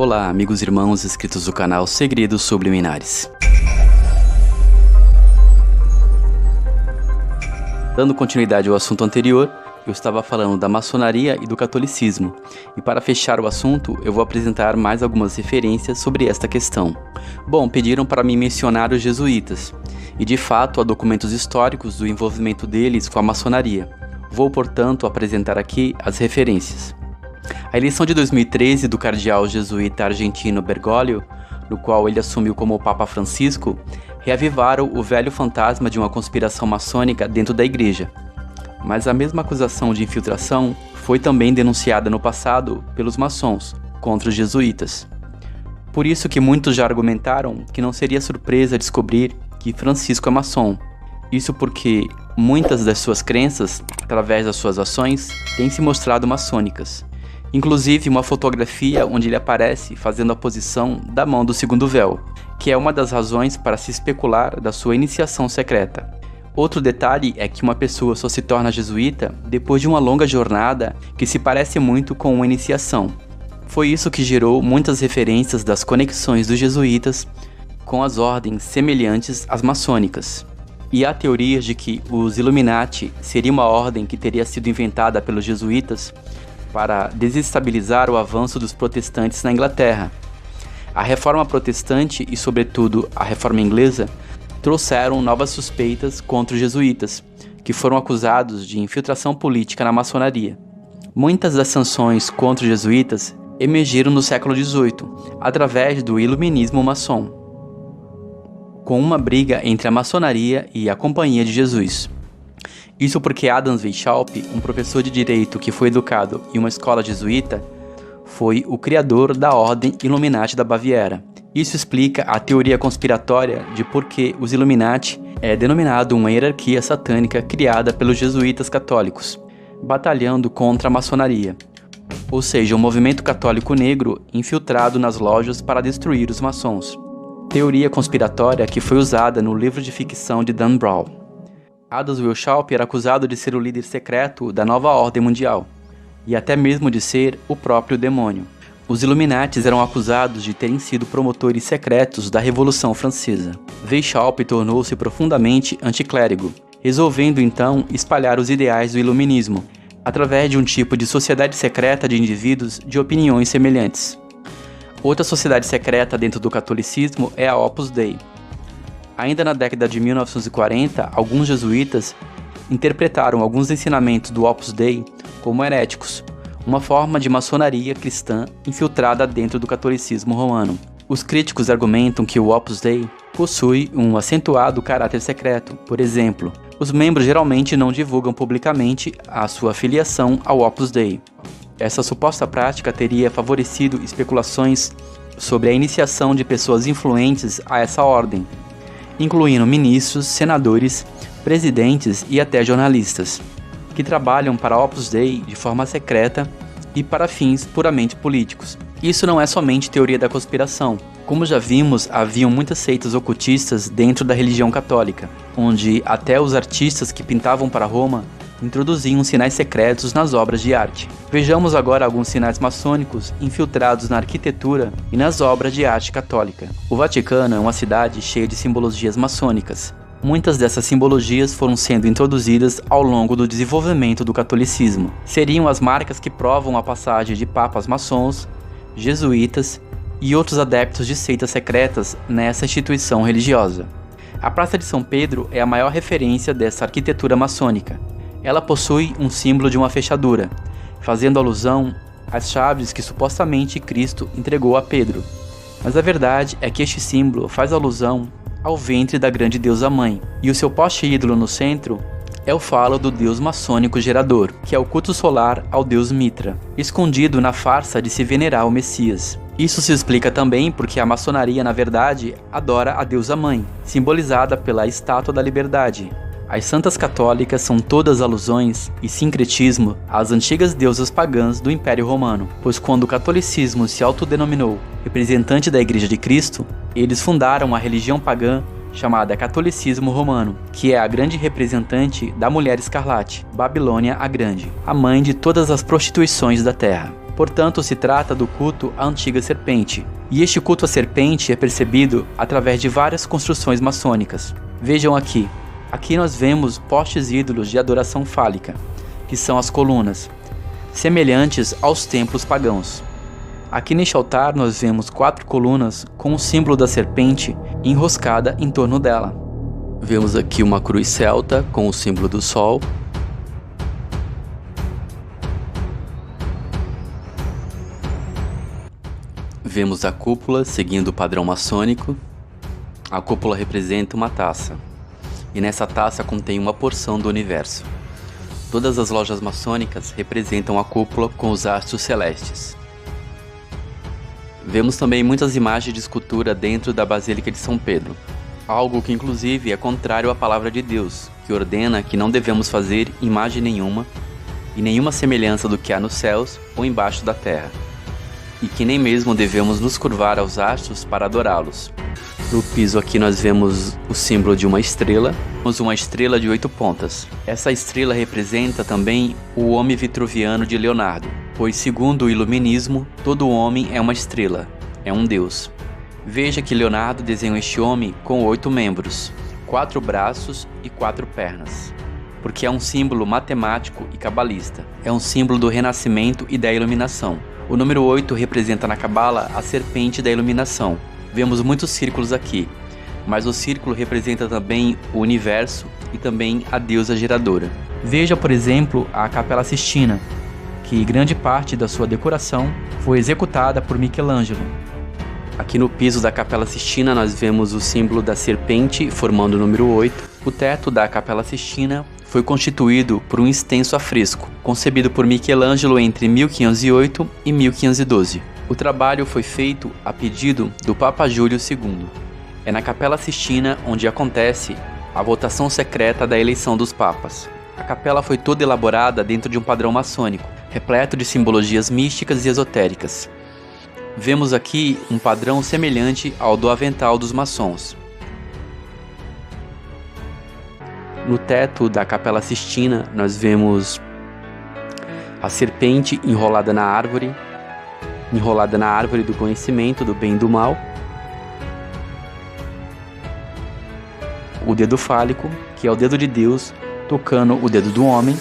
Olá, amigos e irmãos inscritos do canal Segredos Subliminares. Dando continuidade ao assunto anterior, eu estava falando da maçonaria e do catolicismo, e para fechar o assunto, eu vou apresentar mais algumas referências sobre esta questão. Bom, pediram para mim mencionar os jesuítas, e de fato há documentos históricos do envolvimento deles com a maçonaria. Vou, portanto, apresentar aqui as referências. A eleição de 2013 do cardeal jesuíta argentino Bergoglio, no qual ele assumiu como Papa Francisco, reavivaram o velho fantasma de uma conspiração maçônica dentro da igreja. Mas a mesma acusação de infiltração foi também denunciada no passado pelos maçons contra os jesuítas. Por isso que muitos já argumentaram que não seria surpresa descobrir que Francisco é maçom. Isso porque muitas das suas crenças, através das suas ações, têm se mostrado maçônicas. Inclusive uma fotografia onde ele aparece fazendo a posição da mão do segundo véu, que é uma das razões para se especular da sua iniciação secreta. Outro detalhe é que uma pessoa só se torna jesuíta depois de uma longa jornada que se parece muito com uma iniciação. Foi isso que gerou muitas referências das conexões dos jesuítas com as ordens semelhantes às maçônicas. E há teorias de que os Illuminati seria uma ordem que teria sido inventada pelos jesuítas para desestabilizar o avanço dos protestantes na Inglaterra. A reforma protestante e, sobretudo, a reforma inglesa trouxeram novas suspeitas contra os jesuítas, que foram acusados de infiltração política na maçonaria. Muitas das sanções contra os jesuítas emergiram no século XVIII, através do iluminismo maçom, com uma briga entre a maçonaria e a Companhia de Jesus. Isso porque Adams Weishaupt, um professor de direito que foi educado em uma escola jesuíta, foi o criador da Ordem Illuminati da Baviera. Isso explica a teoria conspiratória de por que os Illuminati é denominado uma hierarquia satânica criada pelos jesuítas católicos, batalhando contra a maçonaria, ou seja, um movimento católico negro infiltrado nas lojas para destruir os maçons. Teoria conspiratória que foi usada no livro de ficção de Dan Brown. Adams Weishaupt era acusado de ser o líder secreto da nova ordem mundial, e até mesmo de ser o próprio demônio. Os Illuminatis eram acusados de terem sido promotores secretos da Revolução Francesa. Weishaupt tornou-se profundamente anticlérigo, resolvendo então espalhar os ideais do iluminismo, através de um tipo de sociedade secreta de indivíduos de opiniões semelhantes. Outra sociedade secreta dentro do catolicismo é a Opus Dei. Ainda na década de 1940, alguns jesuítas interpretaram alguns ensinamentos do Opus Dei como heréticos, uma forma de maçonaria cristã infiltrada dentro do catolicismo romano. Os críticos argumentam que o Opus Dei possui um acentuado caráter secreto. Por exemplo, os membros geralmente não divulgam publicamente a sua filiação ao Opus Dei. Essa suposta prática teria favorecido especulações sobre a iniciação de pessoas influentes a essa ordem, incluindo ministros, senadores, presidentes e até jornalistas, que trabalham para a Opus Dei de forma secreta e para fins puramente políticos. Isso não é somente teoria da conspiração. Como já vimos, haviam muitas seitas ocultistas dentro da religião católica, onde até os artistas que pintavam para Roma introduziam sinais secretos nas obras de arte. Vejamos agora alguns sinais maçônicos infiltrados na arquitetura e nas obras de arte católica. O Vaticano é uma cidade cheia de simbologias maçônicas. Muitas dessas simbologias foram sendo introduzidas ao longo do desenvolvimento do catolicismo. Seriam as marcas que provam a passagem de papas maçons, jesuítas e outros adeptos de seitas secretas nessa instituição religiosa. A Praça de São Pedro é a maior referência dessa arquitetura maçônica. Ela possui um símbolo de uma fechadura, fazendo alusão às chaves que supostamente Cristo entregou a Pedro. Mas a verdade é que este símbolo faz alusão ao ventre da grande deusa mãe, e o seu poste ídolo no centro é o falo do deus maçônico gerador, que é o culto solar ao deus Mitra, escondido na farsa de se venerar o Messias. Isso se explica também porque a maçonaria, na verdade, adora a deusa mãe, simbolizada pela Estátua da Liberdade. As santas católicas são todas alusões e sincretismo às antigas deusas pagãs do Império Romano, pois quando o catolicismo se autodenominou representante da Igreja de Cristo, eles fundaram a religião pagã chamada Catolicismo Romano, que é a grande representante da Mulher Escarlate, Babilônia a Grande, a mãe de todas as prostituições da terra. Portanto, se trata do culto à antiga serpente. E este culto à serpente é percebido através de várias construções maçônicas. Vejam aqui. Aqui nós vemos postes ídolos de adoração fálica, que são as colunas, semelhantes aos templos pagãos. Aqui neste altar nós vemos 4 colunas com o símbolo da serpente enroscada em torno dela. Vemos aqui uma cruz celta com o símbolo do sol. Vemos a cúpula seguindo o padrão maçônico. A cúpula representa uma taça, e nessa taça contém uma porção do universo. Todas as lojas maçônicas representam a cúpula com os astros celestes. Vemos também muitas imagens de escultura dentro da Basílica de São Pedro, algo que inclusive é contrário à palavra de Deus, que ordena que não devemos fazer imagem nenhuma e nenhuma semelhança do que há nos céus ou embaixo da terra, e que nem mesmo devemos nos curvar aos astros para adorá-los. No piso aqui nós vemos o símbolo de uma estrela de 8 pontas. Essa estrela representa também o homem vitruviano de Leonardo, pois segundo o iluminismo, todo homem é uma estrela, é um deus. Veja que Leonardo desenhou este homem com 8 membros, 4 braços e 4 pernas, porque é um símbolo matemático e cabalista, é um símbolo do renascimento e da iluminação. O número 8 representa na cabala a serpente da iluminação. Vemos muitos círculos aqui, mas o círculo representa também o universo e também a deusa geradora. Veja, por exemplo, a Capela Sistina, que grande parte da sua decoração foi executada por Michelangelo. Aqui no piso da Capela Sistina nós vemos o símbolo da serpente formando o número 8. O teto da Capela Sistina foi constituído por um extenso afresco, concebido por Michelangelo entre 1508 e 1512. O trabalho foi feito a pedido do Papa Júlio II. É na Capela Sistina onde acontece a votação secreta da eleição dos papas. A capela foi toda elaborada dentro de um padrão maçônico, repleto de simbologias místicas e esotéricas. Vemos aqui um padrão semelhante ao do avental dos maçons. No teto da Capela Sistina nós vemos a serpente enrolada na árvore do conhecimento do bem e do mal, o dedo fálico, que é o dedo de Deus tocando o dedo do homem,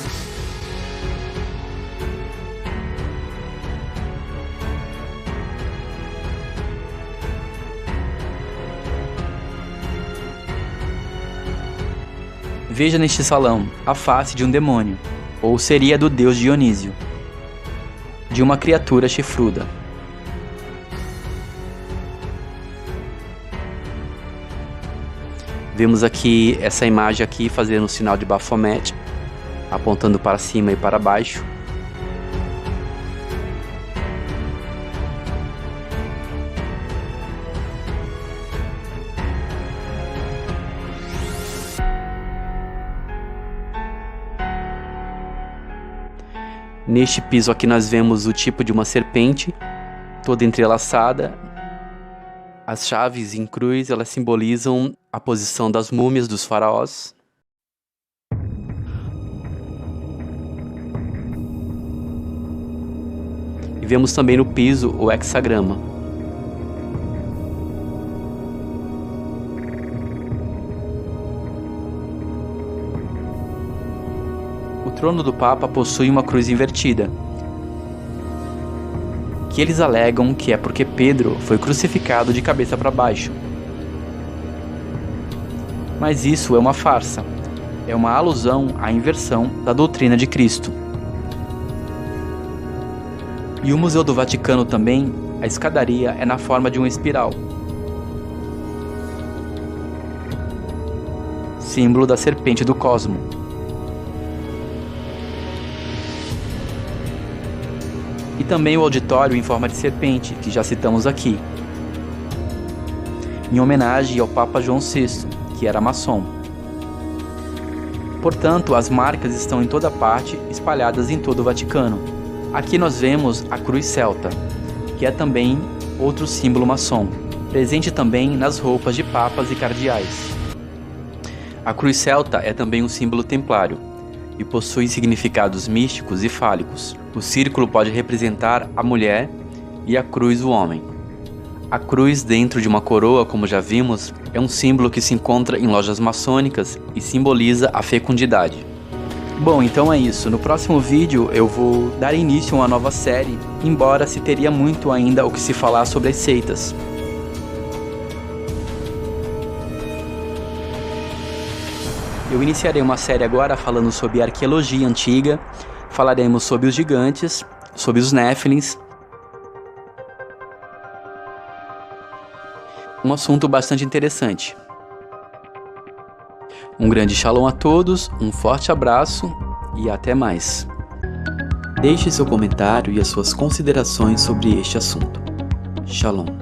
veja neste salão a face de um demônio, ou seria do deus Dionísio, de uma criatura chifruda. Vemos aqui essa imagem aqui fazendo o sinal de Baphomet, apontando para cima e para baixo. Neste piso aqui nós vemos o tipo de uma serpente, toda entrelaçada. As chaves em cruz, elas simbolizam a posição das múmias dos faraós. E vemos também no piso o hexagrama. O trono do Papa possui uma cruz invertida, que eles alegam que é porque Pedro foi crucificado de cabeça para baixo. Mas isso é uma farsa, é uma alusão à inversão da doutrina de Cristo. E o Museu do Vaticano também, a escadaria é na forma de uma espiral, símbolo da serpente do cosmo. E também o auditório em forma de serpente, que já citamos aqui, em homenagem ao Papa João VI, que era maçom. Portanto, as marcas estão em toda parte, espalhadas em todo o Vaticano. Aqui nós vemos a cruz celta, que é também outro símbolo maçom, presente também nas roupas de papas e cardeais. A cruz celta é também um símbolo templário, e possui significados místicos e fálicos. O círculo pode representar a mulher e a cruz o homem. A cruz dentro de uma coroa, como já vimos, é um símbolo que se encontra em lojas maçônicas e simboliza a fecundidade. Bom, então é isso. No próximo vídeo eu vou dar início a uma nova série, embora se teria muito ainda o que se falar sobre as seitas. Eu iniciarei uma série agora falando sobre a arqueologia antiga, falaremos sobre os gigantes, sobre os Néfilins. Um assunto bastante interessante. Um grande shalom a todos, um forte abraço e até mais. Deixe seu comentário e as suas considerações sobre este assunto. Shalom.